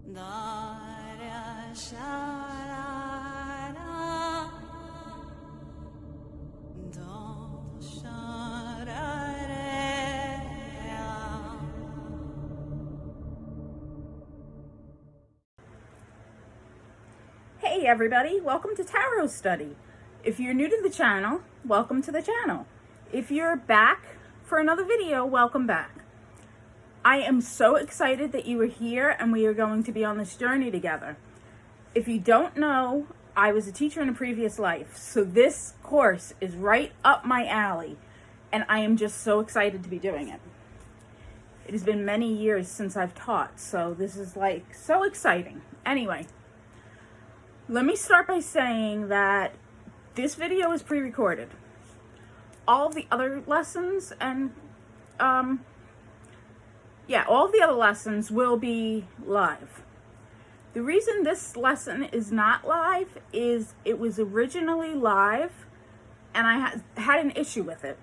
Hey everybody, welcome to Tarot Study. If you're new to the channel, welcome to the channel. If you're back for another video, welcome back. I am so excited that you are here and we are going to be on this journey together. If you don't know, I was a teacher in a previous life, so this course is right up my alley and I am just so excited to be doing it. It has been many years since I've taught, so this is like so exciting. Anyway, let me start by saying that this video is pre-recorded. All of the other lessons and, all of the other lessons will be live. The reason this lesson is not live is it was originally live and I had an issue with it.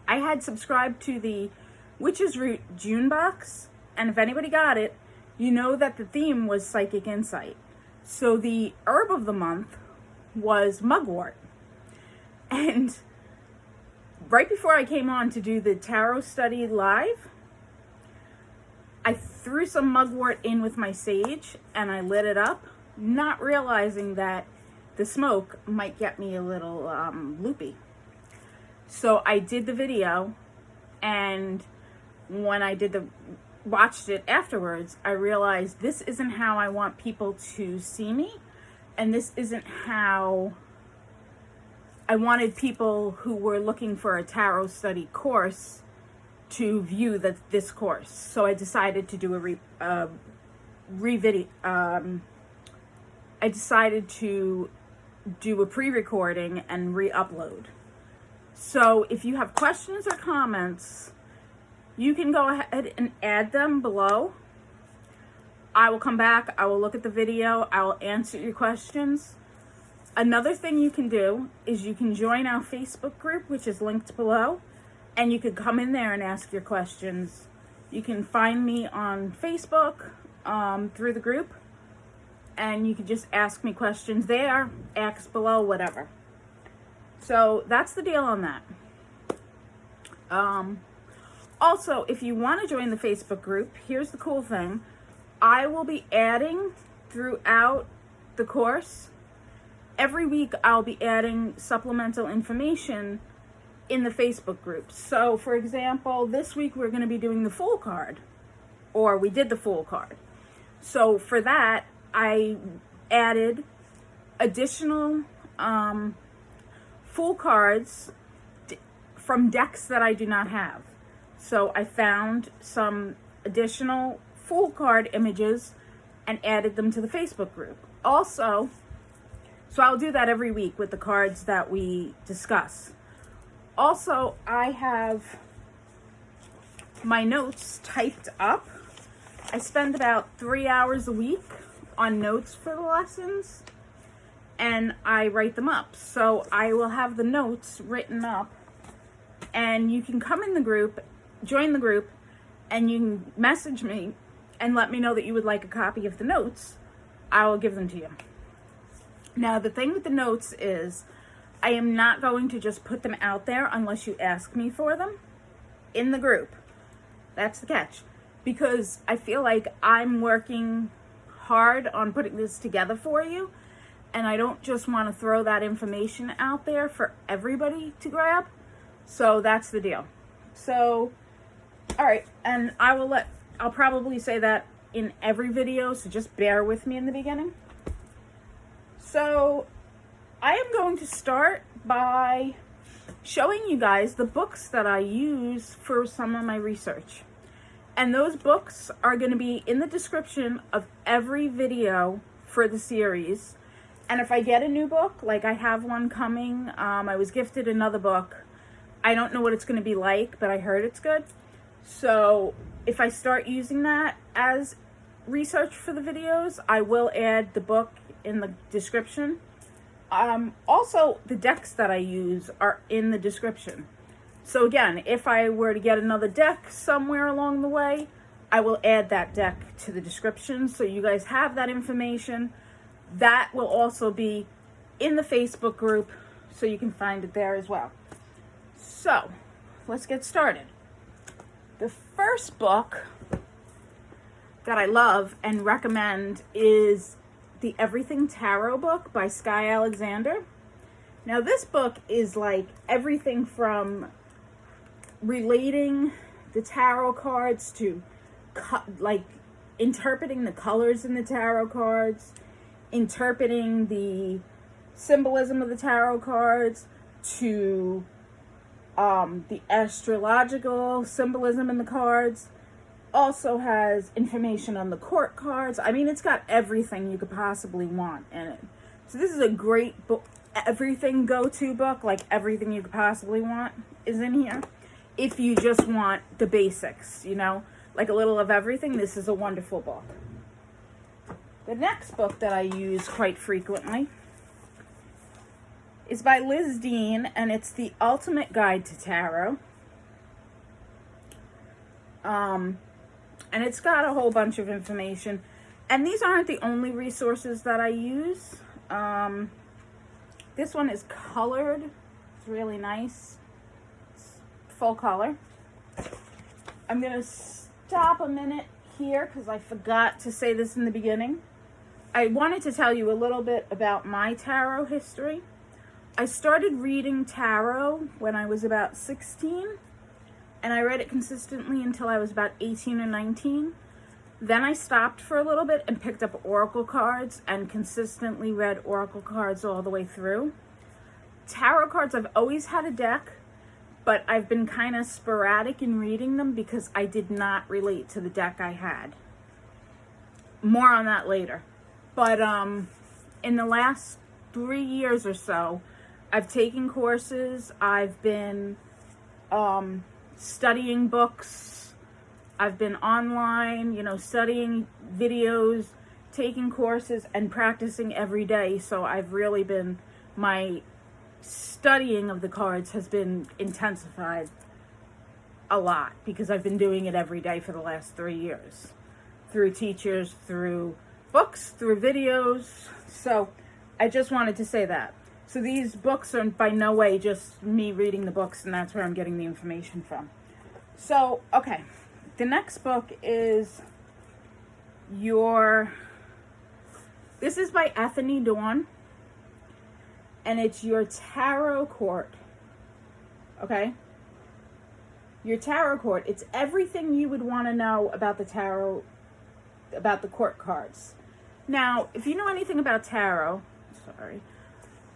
I had subscribed to the Witch's Root June box, and if anybody got it, you know that the theme was Psychic Insight. So the herb of the month was mugwort. And right before I came on to do the tarot study live, I threw some mugwort in with my sage and I lit it up, not realizing that the smoke might get me a little loopy. So I did the video, and when I watched it afterwards, I realized this isn't how I want people to see me, and this isn't how I wanted people who were looking for a tarot study course to view this course. So I decided to do I decided to do a pre-recording and re-upload. So if you have questions or comments, you can go ahead and add them below. I will come back, I will look at the video, I will answer your questions. Another thing you can do is you can join our Facebook group, which is linked below, and you can come in there and ask your questions. You can find me on Facebook through the group, and you can just ask me questions there, ask below, whatever. So that's the deal on that. Also, if you want to join the Facebook group, here's the cool thing. I will be adding throughout the course. Every week I'll be adding supplemental information in the Facebook group. So, for example, this week we're going to be doing the Fool card, or we did the Fool card. So for that, I added additional Fool cards from decks that I do not have. So I found some additional Fool card images and added them to the Facebook group. Also, so I'll do that every week with the cards that we discuss. Also, I have my notes typed up. I spend about 3 hours a week on notes for the lessons, and I write them up. So I will have the notes written up, and you can come in the group, join the group, and you can message me and let me know that you would like a copy of the notes. I will give them to you. Now, the thing with the notes is I am not going to just put them out there unless you ask me for them in the group. That's the catch. Because I feel like I'm working hard on putting this together for you, and I don't just want to throw that information out there for everybody to grab. So that's the deal. So, all right, and I'll probably say that in every video, so just bear with me in the beginning. So I am going to start by showing you guys the books that I use for some of my research. And those books are going to be in the description of every video for the series. And if I get a new book, like I have one coming, I was gifted another book. I don't know what it's going to be like, but I heard it's good. So if I start using that as research for the videos, I will add the book in the description. Also, the decks that I use are in the description. So again, if I were to get another deck somewhere along the way, I will add that deck to the description so you guys have that information. That will also be in the Facebook group, so you can find it there as well. So, let's get started. The first book that I love and recommend is the Everything Tarot book by Skye Alexander. Now, this book is like everything from relating the tarot cards to like interpreting the colors in the tarot cards, interpreting the symbolism of the tarot cards, to the astrological symbolism in the cards. Also has information on the court cards. I mean, it's got everything you could possibly want in it. So this is a great book, everything go-to book, like everything you could possibly want is in here. If you just want the basics, you know, like a little of everything, this is a wonderful book. The next book that I use quite frequently is by Liz Dean, and it's The Ultimate Guide to Tarot. And it's got a whole bunch of information. And these aren't the only resources that I use. This one is colored. It's really nice. It's full color. I'm going to stop a minute here because I forgot to say this in the beginning. I wanted to tell you a little bit about my tarot history. I started reading tarot when I was about 16, and I read it consistently until I was about 18 or 19. Then I stopped for a little bit and picked up oracle cards and consistently read oracle cards all the way through. Tarot cards, I've always had a deck, but I've been kind of sporadic in reading them because I did not relate to the deck I had. More on that later. But in the last 3 years or so, I've taken courses. I've been studying books. I've been online, you know, studying videos, taking courses, and practicing every day. So I've really been, my studying of the cards has been intensified a lot because I've been doing it every day for the last 3 years. Through teachers, through books, through videos. So I just wanted to say that. So these books are by no way just me reading the books, and that's where I'm getting the information from. So, okay. The next book is this is by Ethony Dawn, and it's Your Tarot Court. Okay? Your Tarot Court. It's everything you would want to know about the tarot, about the court cards. Now, if you know anything about tarot,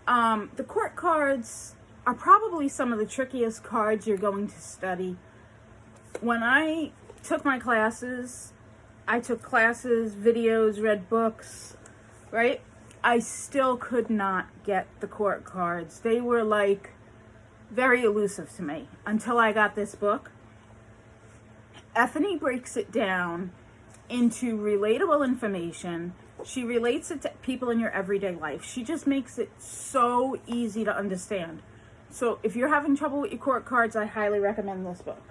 the court cards are probably some of the trickiest cards you're going to study. When I took my classes, videos, read books, right? I still could not get the court cards. They were like very elusive to me until I got this book. Ethony breaks it down into relatable information. She relates it to people in your everyday life. She just makes it so easy to understand. So if you're having trouble with your court cards, I highly recommend this book.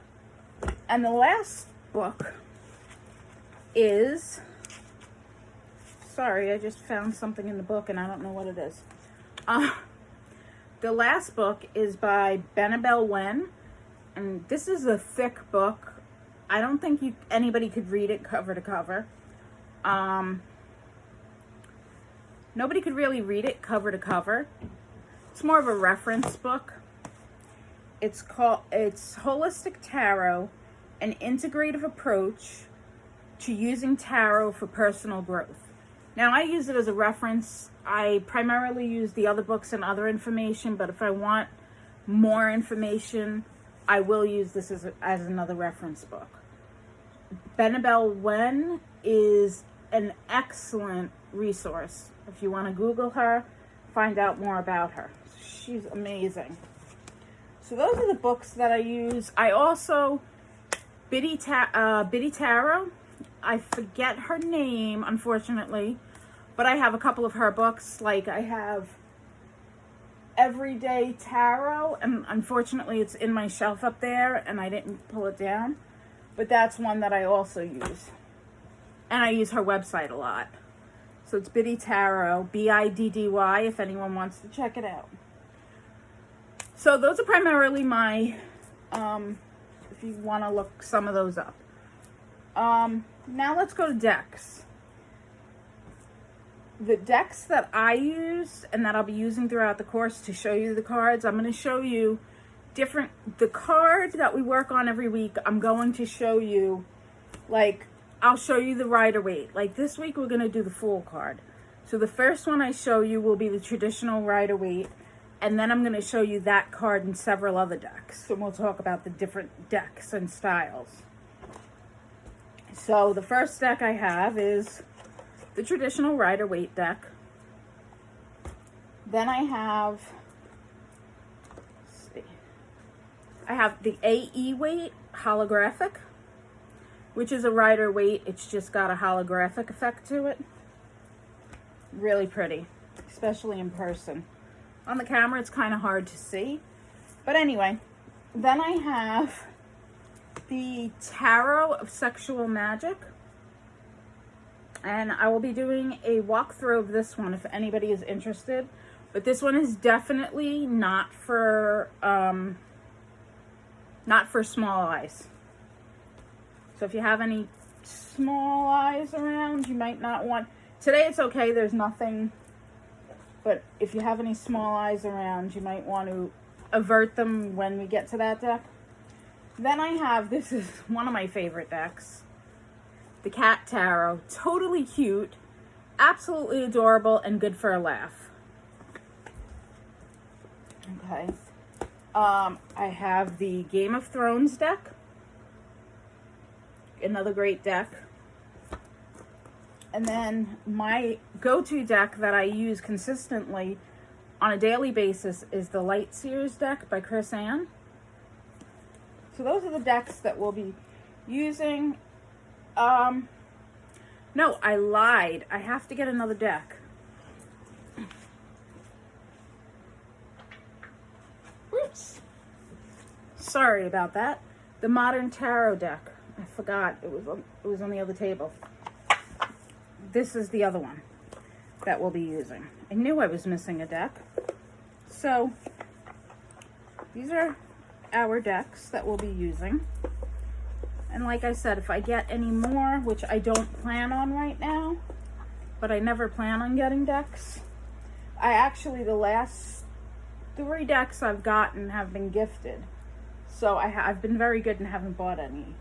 And the last book is, sorry, I just found something in the book and I don't know what it is. The last book is by Benebell, and this is a thick book. I don't think anybody could read it cover to cover. Nobody could really read it cover to cover. It's more of a reference book. It's Holistic Tarot, an integrative approach to using tarot for personal growth. Now, I use it as a reference. I primarily use the other books and other information, but if I want more information, I will use this as another reference book. Benebell is an excellent resource. If you want to Google her, find out more about her. She's amazing. So those are the books that I use. I also, Biddy Tarot, I forget her name, unfortunately, but I have a couple of her books. Like I have Everyday Tarot, and unfortunately it's in my shelf up there and I didn't pull it down. but that's one that I also use. And I use her website a lot. So it's Biddy Tarot, Biddy, if anyone wants to check it out. So those are primarily my, if you want to look some of those up. Now let's go to decks. The decks that I use and that I'll be using throughout the course to show you the cards, I'm going to show you the card that we work on every week. I'm going to show you, like, I'll show you the Rider-Waite. Like this week, we're going to do the Fool card. So the first one I show you will be the traditional Rider-Waite. And then I'm going to show you that card and several other decks. And we'll talk about the different decks and styles. So the first deck I have is the traditional Rider-Waite deck. Then I have, the A.E Waite holographic, which is a Rider-Waite. It's just got a holographic effect to it. Really pretty, especially in person. On the camera, it's kind of hard to see. But anyway, then I have the Tarot of Sexual Magic. And I will be doing a walkthrough of this one if anybody is interested. But this one is definitely not for small eyes. So if you have any small eyes around, you might not want... Today it's okay, there's nothing. But if you have any small eyes around, you might want to avert them when we get to that deck. Then I have, this is one of my favorite decks, the Cat Tarot. Totally cute, absolutely adorable, and good for a laugh. Okay. I have the Game of Thrones deck. Another great deck. And then my go-to deck that I use consistently on a daily basis is the Light Seers deck by Chris Ann. So those are the decks that we'll be using. No, I lied. I have to get another deck. Oops. Sorry about that. The Modern Tarot deck. I forgot. It was on the other table. This is the other one that we'll be using. I knew I was missing a deck. So these are our decks that we'll be using. And like I said, if I get any more, which I don't plan on right now, but I never plan on getting decks. The last 3 decks I've gotten have been gifted. So I've been very good and haven't bought any.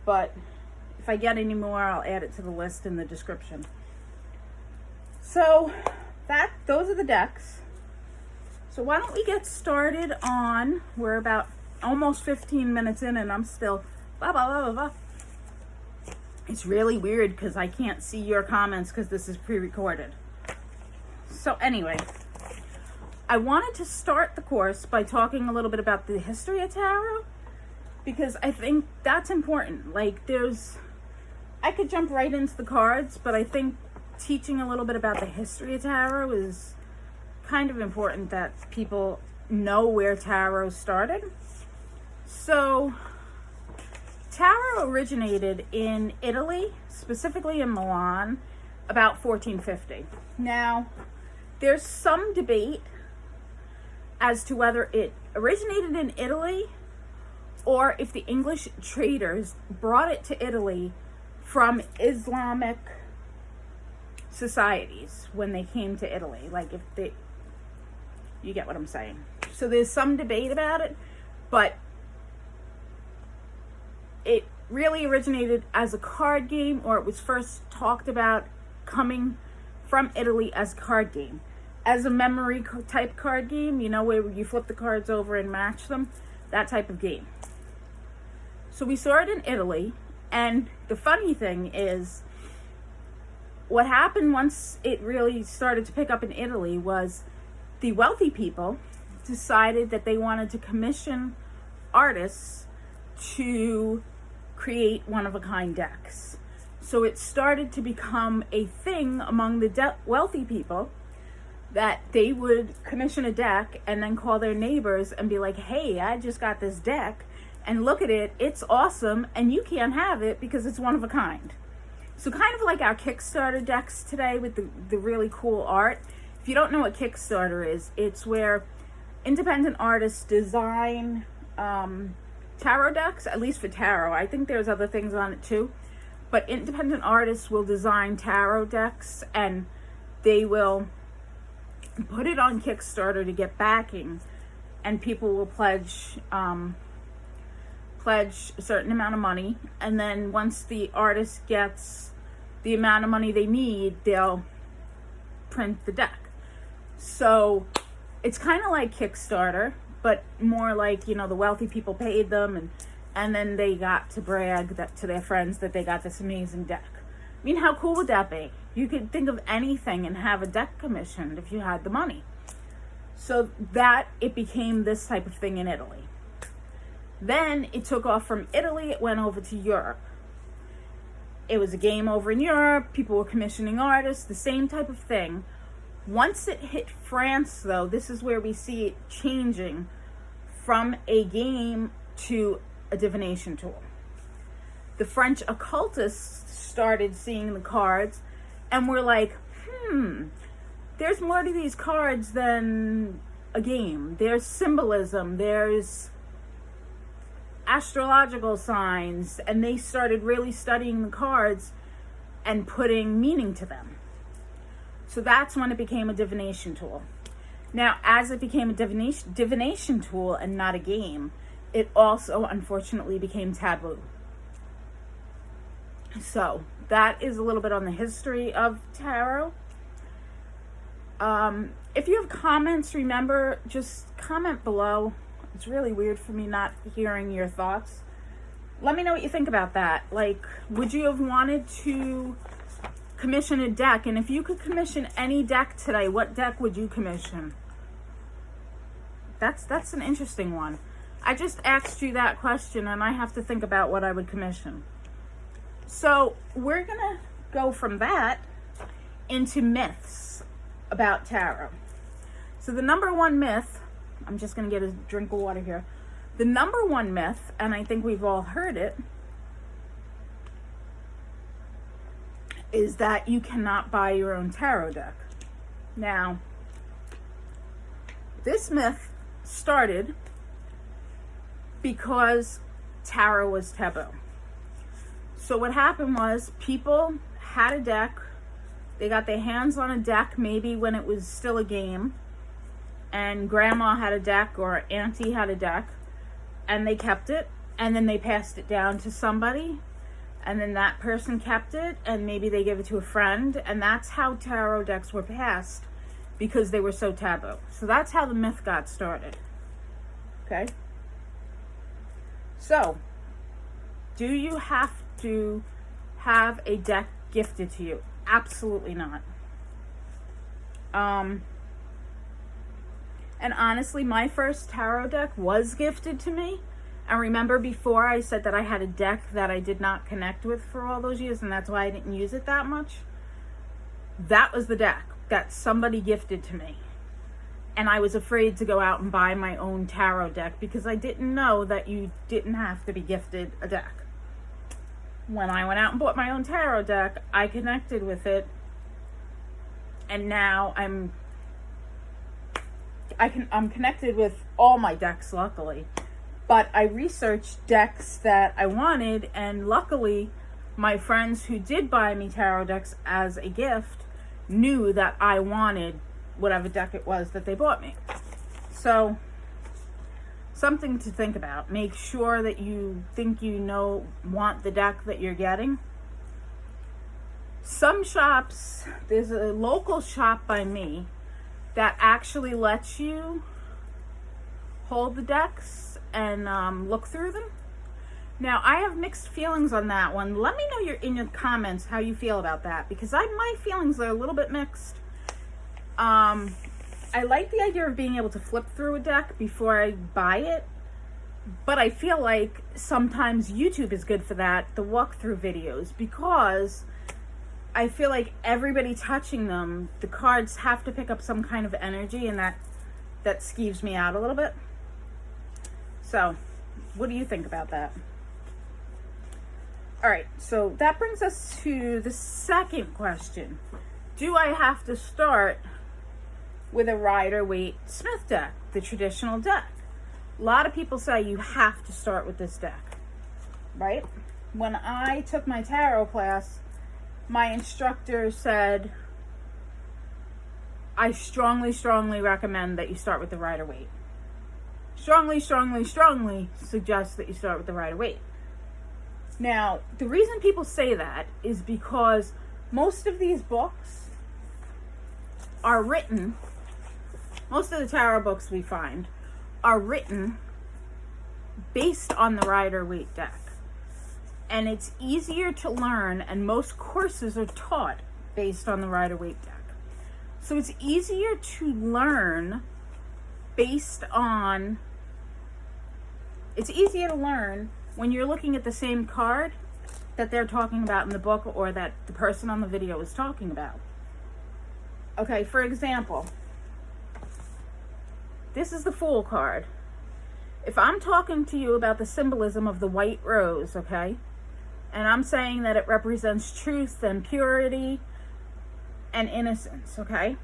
But if I get any more, I'll add it to the list in the description. So those are the decks. So why don't we get started on, we're about almost 15 minutes in and I'm still blah, blah, blah, blah, blah. It's really weird because I can't see your comments because this is pre-recorded. So anyway, I wanted to start the course by talking a little bit about the history of tarot because I think that's important. Like I could jump right into the cards, but I think teaching a little bit about the history of tarot is kind of important that people know where tarot started. So tarot originated in Italy, specifically in Milan, about 1450. Now, there's some debate as to whether it originated in Italy or if the English traders brought it to Italy from Islamic societies when they came to Italy. Like you get what I'm saying. So there's some debate about it, but it really originated as a card game, or it was first talked about coming from Italy as a card game. As a memory type card game, you know, where you flip the cards over and match them, that type of game. So we saw it in Italy, and the funny thing is, what happened once it really started to pick up in Italy was the wealthy people decided that they wanted to commission artists to create one-of-a-kind decks. So it started to become a thing among the wealthy people that they would commission a deck and then call their neighbors and be like, hey, I just got this deck. and look at it, it's awesome, and you can't have it because it's one of a kind. So kind of like our Kickstarter decks today with the really cool art. If you don't know what Kickstarter is, it's where independent artists design tarot decks, at least for tarot. I think there's other things on it too. But independent artists will design tarot decks, and they will put it on Kickstarter to get backing, and people will pledge a certain amount of money, and then once the artist gets the amount of money they need, they'll print the deck. So it's kind of like Kickstarter, but more like, you know, the wealthy people paid them, and then they got to brag that to their friends that they got this amazing deck. I mean, how cool would that be? You could think of anything and have a deck commissioned if you had the money. So that it became this type of thing in Italy. Then it took off from Italy, it went over to Europe. It was a game over in Europe, people were commissioning artists, the same type of thing. Once it hit France, though, this is where we see it changing from a game to a divination tool. The French occultists started seeing the cards and were like, there's more to these cards than a game. There's symbolism, there's astrological signs, and they started really studying the cards and putting meaning to them. So that's when it became a divination tool. Now, as it became a divination tool and not a game, it also unfortunately became taboo. So that is a little bit on the history of tarot. If you have comments, remember, just comment below. It's really weird for me not hearing your thoughts. Let me know what you think about that. Like, would you have wanted to commission a deck? And if you could commission any deck today, what deck would you commission? That's an interesting one. I just asked you that question, and I have to think about what I would commission. So we're gonna go from that into myths about tarot. So the number one myth, I'm just gonna get a drink of water here. The number one myth, and I think we've all heard it, is that you cannot buy your own tarot deck. Now, this myth started because tarot was taboo. So what happened was people had a deck, they got their hands on a deck maybe when it was still a game, and grandma had a deck or auntie had a deck, and they kept it, and then they passed it down to somebody, and then that person kept it, and maybe they gave it to a friend, and that's how tarot decks were passed, because they were so taboo. So that's how the myth got started. Okay? So, do you have to have a deck gifted to you? Absolutely not. And honestly, my first tarot deck was gifted to me. And remember before I said that I had a deck that I did not connect with for all those years, and that's why I didn't use it that much? That was the deck that somebody gifted to me. And I was afraid to go out and buy my own tarot deck because I didn't know that you didn't have to be gifted a deck. When I went out and bought my own tarot deck, I connected with it, and now I'm connected with all my decks, luckily. But I researched decks that I wanted, and luckily my friends who did buy me tarot decks as a gift knew that I wanted whatever deck it was that they bought me. So, something to think about. Make sure that you think you want the deck that you're getting. Some shops, there's a local shop by me that actually lets you hold the decks and look through them. Now, I have mixed feelings on that one. Let me know in your comments how you feel about that, because my feelings are a little bit mixed. I like the idea of being able to flip through a deck before I buy it, but I feel like sometimes YouTube is good for that, the walkthrough videos, because I feel like everybody touching them, the cards have to pick up some kind of energy, and that skeeves me out a little bit. So What do you think about that? All right, so that brings us to the second question. Do I have to start with a Rider-Waite Smith deck, the traditional deck? A lot of people say you have to start with this deck, right? When I took my tarot class, my instructor said, I strongly, strongly recommend that you start with the Rider-Waite. Strongly, strongly, strongly suggest that you start with the Rider-Waite. Now, the reason people say that is because most of these books are written, most of the tarot books we find are written based on the Rider-Waite deck. And it's easier to learn, and most courses are taught based on the Rider-Waite deck. So it's easier to learn based on, it's easier to learn when you're looking at the same card that they're talking about in the book or that the person on the video is talking about. Okay, for example, this is the Fool card. If I'm talking to you about the symbolism of the white rose, okay, and I'm saying that it represents truth and purity and innocence, okay?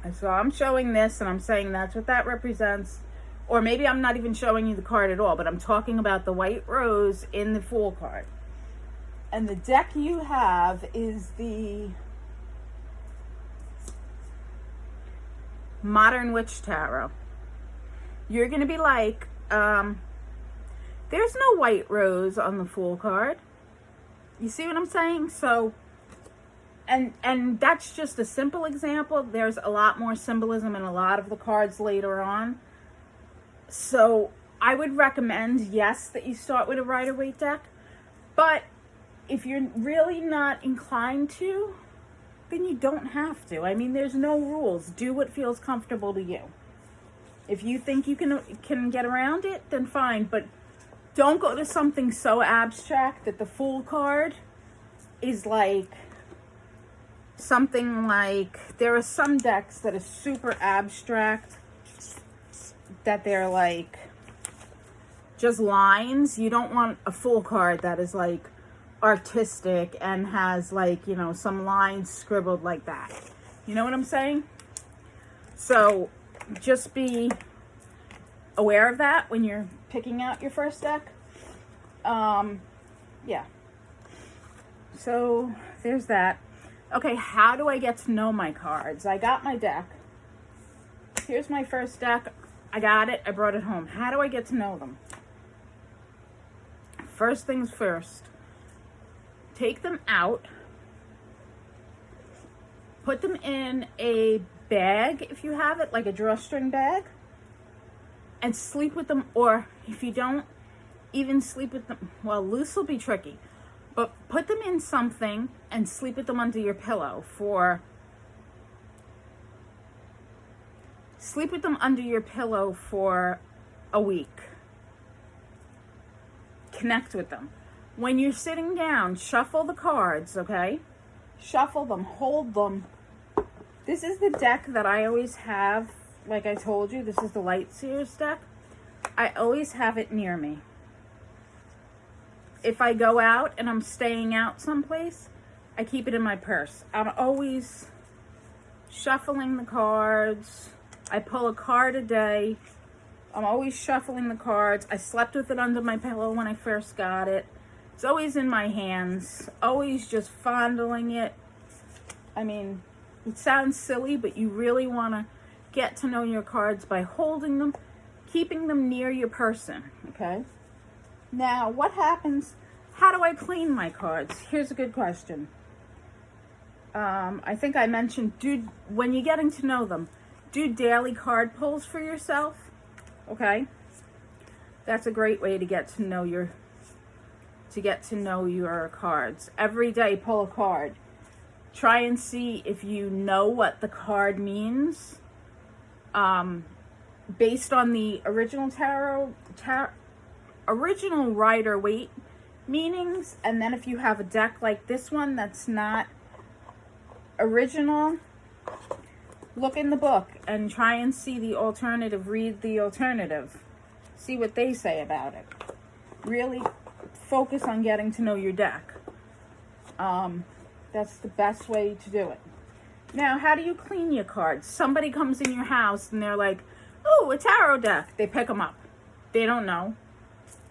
And so I'm showing this and I'm saying that's what that represents. Or maybe I'm not even showing you the card at all, but I'm talking about the white rose in the Fool card. And the deck you have is the Modern Witch Tarot. You're going to be like, there's no white rose on the Fool card. You see what I'm saying? So, and that's just a simple example. There's a lot more symbolism in a lot of the cards later on. So I would recommend, yes, that you start with a Rider-Waite deck. But if you're really not inclined to, then you don't have to. I mean, there's no rules. Do what feels comfortable to you. If you think you can get around it, then fine. But don't go to something so abstract that the Fool card is like something like, there are some decks that are super abstract, that they're like just lines. You don't want a Fool card that is like artistic and has like, you know, some lines scribbled like that. You know what I'm saying? So just be aware of that when you're picking out your first deck. Yeah. So there's that. Okay, how do I get to know my cards? I got my deck. Here's my first deck. I got it. I brought it home. How do I get to know them? First things first. Take them out. Put them in a bag, if you have it, like a drawstring bag. And sleep with them. Or if you don't even sleep with them, well, loose will be tricky. But put them in something and sleep with them under your pillow for... Sleep with them under your pillow for a week. Connect with them. When you're sitting down, shuffle the cards, okay? Shuffle them, hold them. This is the deck that I always have. Like I told you, this is the Light Seers deck. I always have it near me. If I go out and I'm staying out someplace, I keep it in my purse. I'm always shuffling the cards. I pull a card a day. I'm always shuffling the cards. I slept with it under my pillow when I first got it. It's always in my hands. Always just fondling it. I mean, it sounds silly, but you really want to get to know your cards by holding them, keeping them near your person, okay? Now, what happens? How do I clean my cards? Here's a good question. I think I mentioned, when you're getting to know them, do daily card pulls for yourself, okay? That's a great way to get to know your cards. Every day, pull a card. Try and see if you know what the card means. Based on the original original Rider-Waite meanings, and then if you have a deck like this one that's not original, look in the book and try and see the alternative, read the alternative. see what they say about it. Really focus on getting to know your deck. That's the best way to do it. Now, how do you clean your cards? Somebody comes in your house and they're like, oh, a tarot deck. They pick them up. They don't know.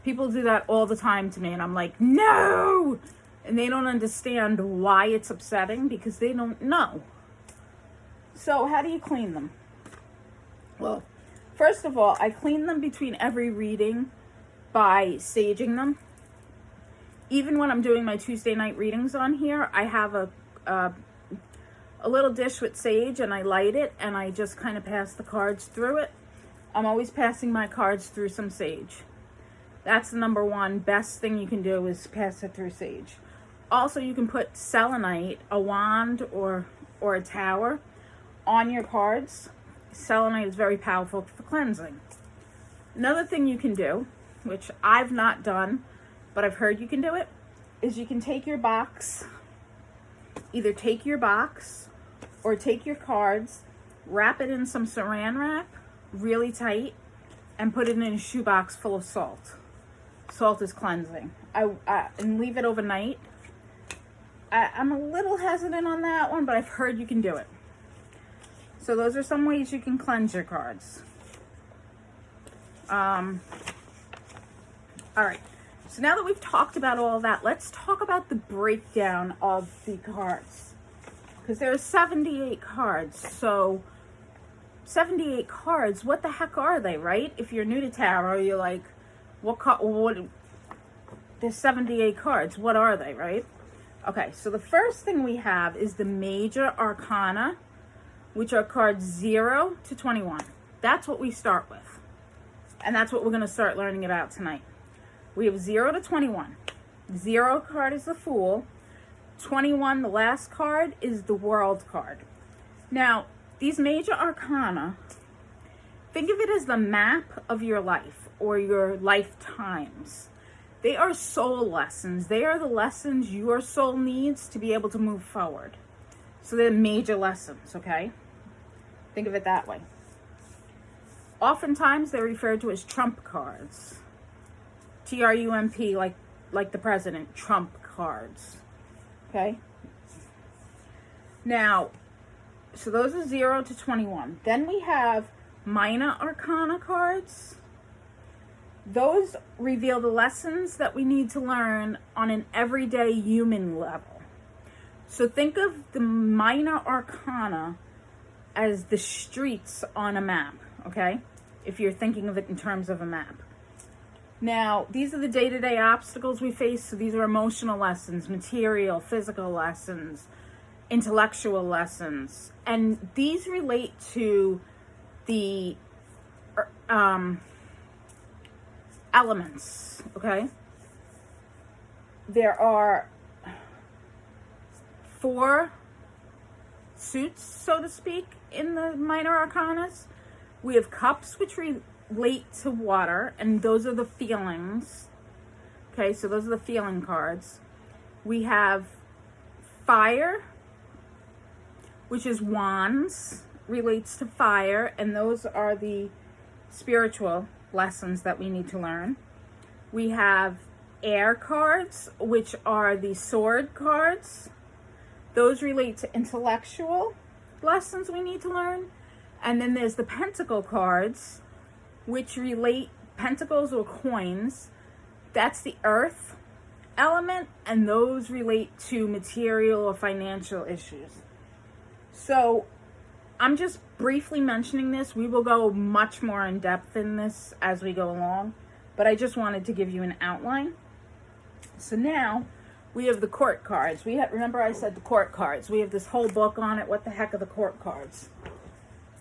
People do that all the time to me, and I'm like, no! And they don't understand why it's upsetting, because they don't know. So how do you clean them? Well, first of all, I clean them between every reading by saging them. Even when I'm doing my Tuesday night readings on here, I have a little dish with sage, and I light it, and I just kind of pass the cards through it. I'm always passing my cards through some sage. That's the number one best thing you can do, is pass it through sage. Also, you can put selenite, a wand or a tower, on your cards. Selenite is very powerful for cleansing. Another thing you can do, which I've not done, but I've heard you can do it, is you can take your box, either take your box or take your cards, wrap it in some saran wrap really tight, and put it in a shoebox full of salt. Salt is cleansing. And leave it overnight. I'm a little hesitant on that one, but I've heard you can do it. So those are some ways you can cleanse your cards. All right. So now that we've talked about all that, let's talk about the breakdown of the cards. Because there are 78 cards. So 78 cards, what the heck are they, right? If you're new to tarot, you're like, what there's 78 cards. What are they, right? Okay, so the first thing we have is the major arcana, which are cards 0 to 21. That's what we start with. And that's what we're going to start learning about tonight. We have 0 to 21. 0 card is the Fool. 21, the last card, is the World card. Now, these major arcana, think of it as the map of your life or your lifetimes. They are soul lessons. They are the lessons your soul needs to be able to move forward. So they're major lessons, okay? Think of it that way. Oftentimes they're referred to as trump cards. T-R-U-M-P, like the president, trump cards. Okay? Now, so those are 0 to 21. Then we have minor arcana cards. Those reveal the lessons that we need to learn on an everyday human level. So think of the minor arcana as the streets on a map, okay? If you're thinking of it in terms of a map. Now, these are the day-to-day obstacles we face. So these are emotional lessons, material, physical lessons, intellectual lessons. And these relate to the elements, okay? There are 4 suits, so to speak, in the minor arcanas. We have cups, which relate to water, and those are the feelings. Okay, so those are the feeling cards. We have fire, which is wands, relates to fire, and those are the spiritual lessons that we need to learn. We have air cards, which are the sword cards. Those relate to intellectual lessons we need to learn. And then there's the pentacle cards, which relate, pentacles or coins, that's the earth element, and those relate to material or financial issues. So I'm just briefly mentioning this. We will go much more in depth in this as we go along, but I just wanted to give you an outline. So now we have the court cards. Remember I said the court cards. We have this whole book on it. What the heck are the court cards?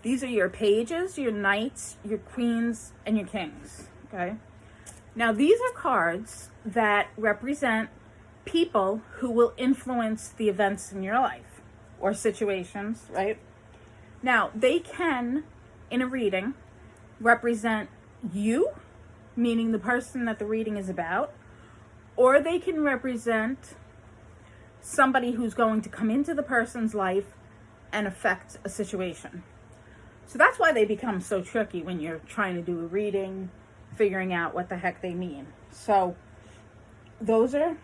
These are your pages, your knights, your queens, and your kings, okay? Now, these are cards that represent people who will influence the events in your life or situations, right? Now, they can, in a reading, represent you, meaning the person that the reading is about, or they can represent somebody who's going to come into the person's life and affect a situation. So that's why they become so tricky when you're trying to do a reading figuring out what the heck they mean. So those are,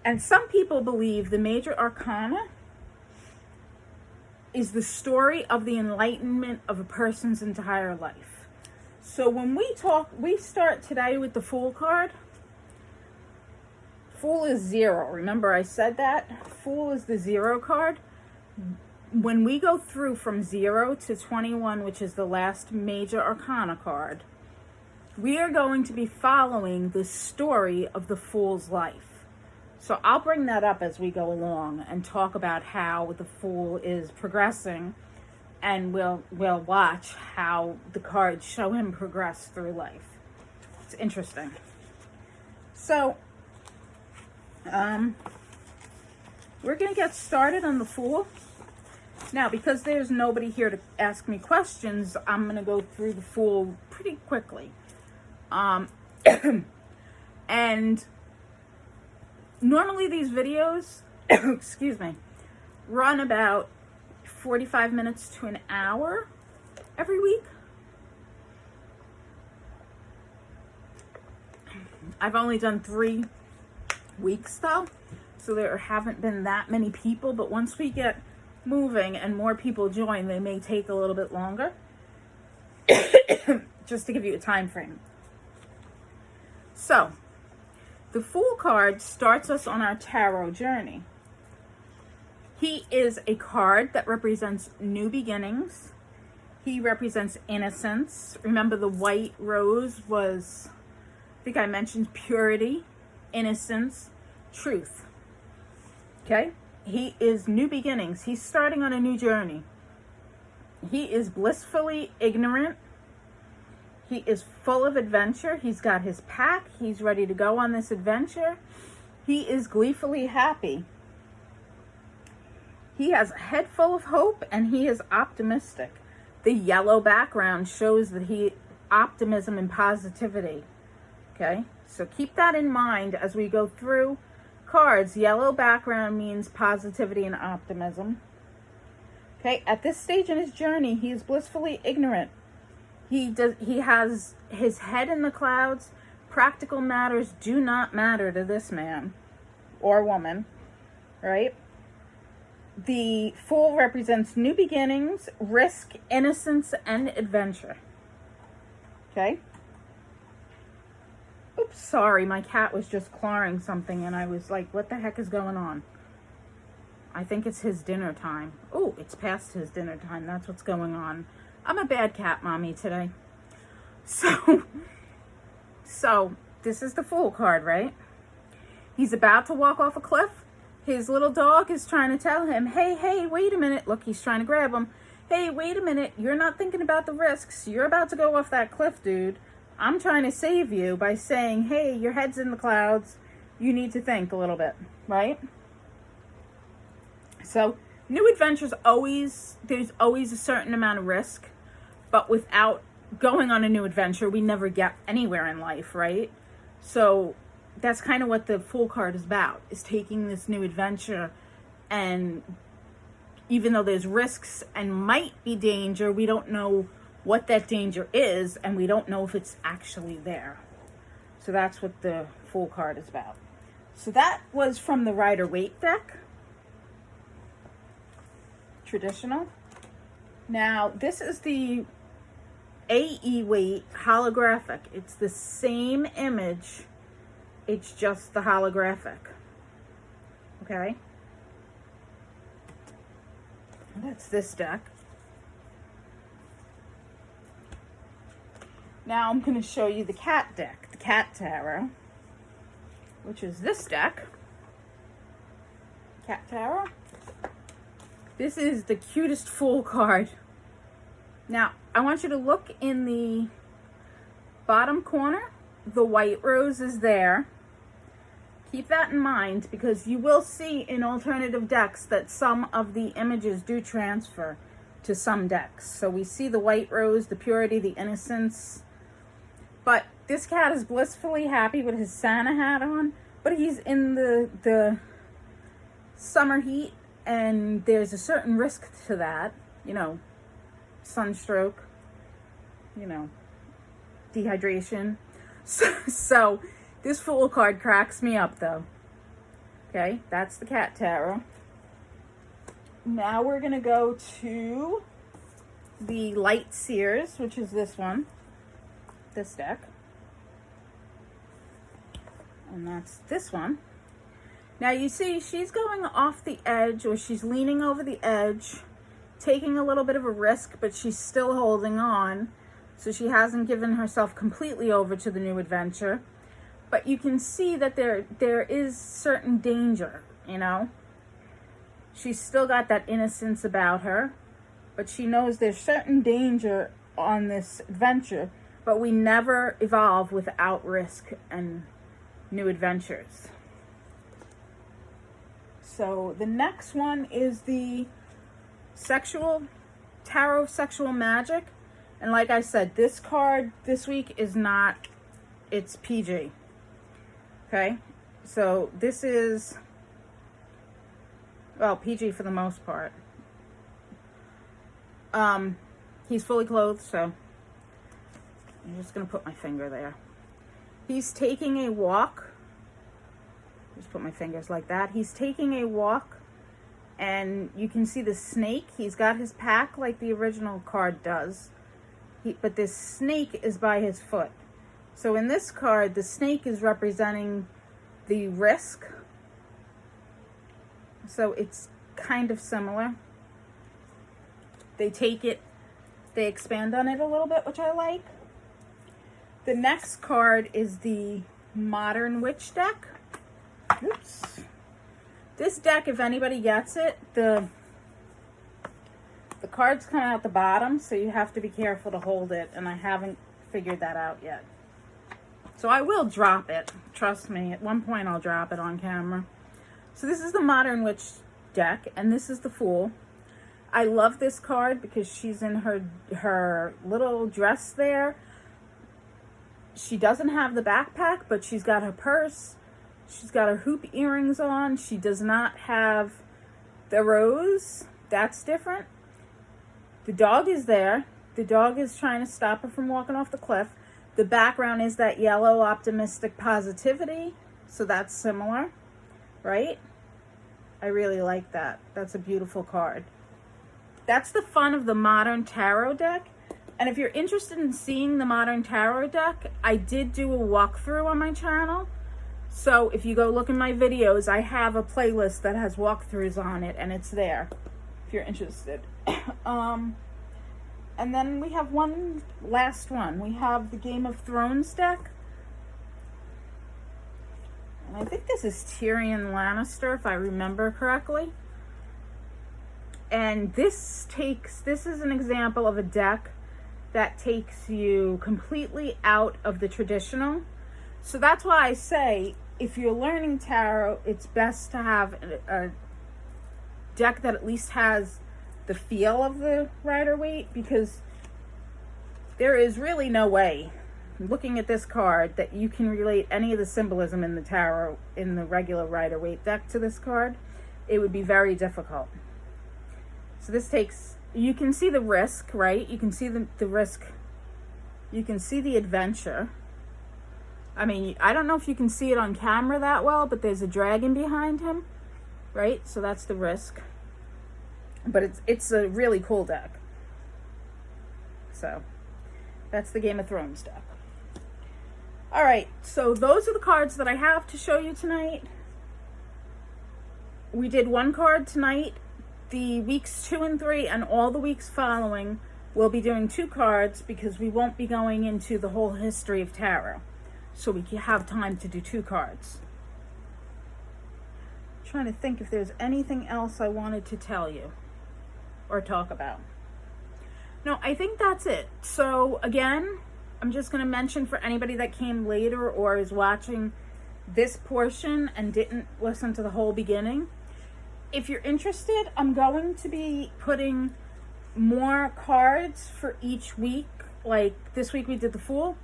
and some people believe the major arcana is the story of the enlightenment of a person's entire life. So when we start today with the Fool card. Fool is 0. Remember I said that? Fool is the 0 card. When we go through from 0 to 21, which is the last major arcana card, we are going to be following the story of the Fool's life. So I'll bring that up as we go along and talk about how the Fool is progressing, and we'll watch how the cards show him progress through life. It's interesting. So we're going to get started on the Fool. Now, because there's nobody here to ask me questions, I'm going to go through the Fool pretty quickly. And normally these videos, excuse me, run about 45 minutes to an hour every week. I've only done 3 weeks though, so there haven't been that many people, but once we get moving and more people join, they may take a little bit longer. Just to give you a time frame. So the Fool card starts us on our tarot journey. He is a card that represents new beginnings. He represents innocence. Remember, the white rose was, I think I mentioned, purity, innocence, truth. Okay? He is new beginnings. He's starting on a new journey. He is blissfully ignorant. He is full of adventure. He's got his pack. He's ready to go on this adventure. He is gleefully happy. He has a head full of hope, and he is optimistic. The yellow background shows that optimism and positivity. Okay? So keep that in mind as we go through cards. Yellow background means positivity and optimism. Okay? At this stage in his journey, he is blissfully ignorant. He has his head in the clouds. Practical matters do not matter to this man or woman, right? The Fool represents new beginnings, risk, innocence, and adventure. Okay? Oops, sorry, my cat was just clawing something and I was like, what the heck is going on? I think it's his dinner time. Oh, it's past his dinner time. That's what's going on. I'm a bad cat mommy today. So this is the Fool card, right? He's about to walk off a cliff. His little dog is trying to tell him, hey, wait a minute. Look, he's trying to grab him. Hey, wait a minute. You're not thinking about the risks. You're about to go off that cliff, dude. I'm trying to save you by saying, hey, your head's in the clouds. You need to think a little bit, right? So new adventures there's always a certain amount of risk, but without going on a new adventure, we never get anywhere in life, right? So that's kind of what the Fool card is about, is taking this new adventure, and even though there's risks and might be danger, we don't know what that danger is, and we don't know if it's actually there. So that's what the Fool card is about. So that was from the Rider-Waite deck. Traditional. Now, this is the A.E Waite holographic. It's the same image. It's just the holographic. Okay? That's this deck. Now I'm going to show you the cat deck, the cat tarot, which is this deck. Cat tarot. This is the cutest Fool card. Now, I want you to look in the bottom corner. The white rose is there. Keep that in mind, because you will see in alternative decks that some of the images do transfer to some decks. So we see the white rose, the purity, the innocence. But this cat is blissfully happy with his Santa hat on, but he's in the summer heat, and there's a certain risk to that, you know, sunstroke, you know, dehydration. So this Fool card cracks me up though. Okay, that's the Cat Tarot. Now we're going to go to the Light Seers, which is this one, this deck. And that's this one. Now you see she's going off the edge, or she's leaning over the edge, taking a little bit of a risk, but she's still holding on. So she hasn't given herself completely over to the new adventure. But you can see that there is certain danger, you know. She's still got that innocence about her, but she knows there's certain danger on this adventure, but we never evolve without risk and new adventures. So the next one is the Tarot of Sexual Magic. And like I said, this card this week is not, it's PG. Okay, so this is, well, PG for the most part. He's fully clothed, so I'm just going to put my finger there. He's taking a walk. Just put my fingers like that. He's taking a walk, and you can see the snake. He's got his pack like the original card does, but this snake is by his foot. So in this card, the snake is representing the risk. So it's kind of similar. They take it, they expand on it a little bit, which I like. The next card is the Modern Witch deck. Oops. This deck, if anybody gets it, the cards come out the bottom, so you have to be careful to hold it, and I haven't figured that out yet. So I will drop it. Trust me, at one point I'll drop it on camera. So this is the Modern Witch deck, and this is the Fool. I love this card because she's in her little dress there. She doesn't have the backpack, but she's got her purse. She's got her hoop earrings on. She does not have the rose. That's different. The dog is there. The dog is trying to stop her from walking off the cliff. The background is that yellow optimistic positivity. So that's similar, right? I really like that. That's a beautiful card. That's the fun of the Modern Tarot deck. And if you're interested in seeing the Modern Tarot deck, I did do a walkthrough on my channel. So if you go look in my videos, I have a playlist that has walkthroughs on it, and it's there if you're interested. And then we have one last one. We have the Game of Thrones deck. And I think this is Tyrion Lannister, if I remember correctly. And this is an example of a deck that takes you completely out of the traditional. So that's why I say, if you're learning tarot, it's best to have a deck that at least has the feel of the Rider-Waite, because there is really no way, looking at this card, that you can relate any of the symbolism in the tarot, in the regular Rider-Waite deck, to this card. It would be very difficult. So this takes, you can see the risk, right? You can see the risk. You can see the adventure. I mean, I don't know if you can see it on camera that well, but there's a dragon behind him, right? So that's the risk. But it's a really cool deck. So that's the Game of Thrones deck. All right, so those are the cards that I have to show you tonight. We did one card tonight. The weeks 2 and 3 and all the weeks following, we'll be doing 2 cards because we won't be going into the whole history of tarot. So we can have time to do 2 cards. I'm trying to think if there's anything else I wanted to tell you or talk about. No, I think that's it. So again, I'm just going to mention for anybody that came later or is watching this portion and didn't listen to the whole beginning, if you're interested, I'm going to be putting more cards for each week. Like this week we did the Fool.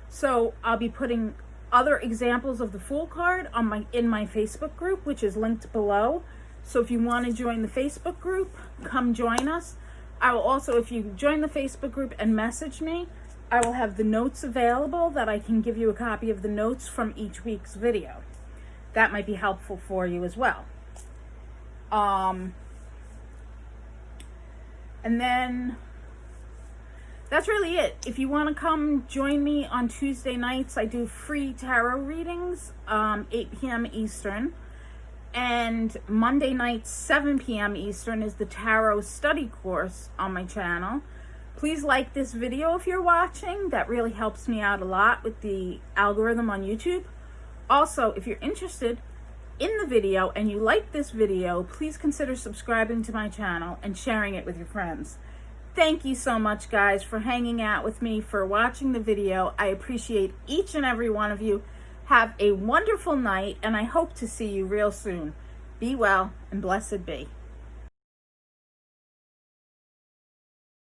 So I'll be putting other examples of the Fool card on in my Facebook group, which is linked below. So if you want to join the Facebook group, come join us. I will also, if you join the Facebook group and message me, I will have the notes available that I can give you a copy of the notes from each week's video. That might be helpful for you as well. And then that's really it. If you want to come join me on Tuesday nights, I do free tarot readings, 8 p.m. Eastern. And Monday nights, 7 p.m. Eastern is the tarot study course on my channel. Please like this video if you're watching. That really helps me out a lot with the algorithm on YouTube. Also, if you're interested in the video and you like this video, please consider subscribing to my channel and sharing it with your friends. Thank you so much, guys, for hanging out with me, for watching the video. I appreciate each and every one of you. Have a wonderful night, and I hope to see you real soon. Be well and blessed be.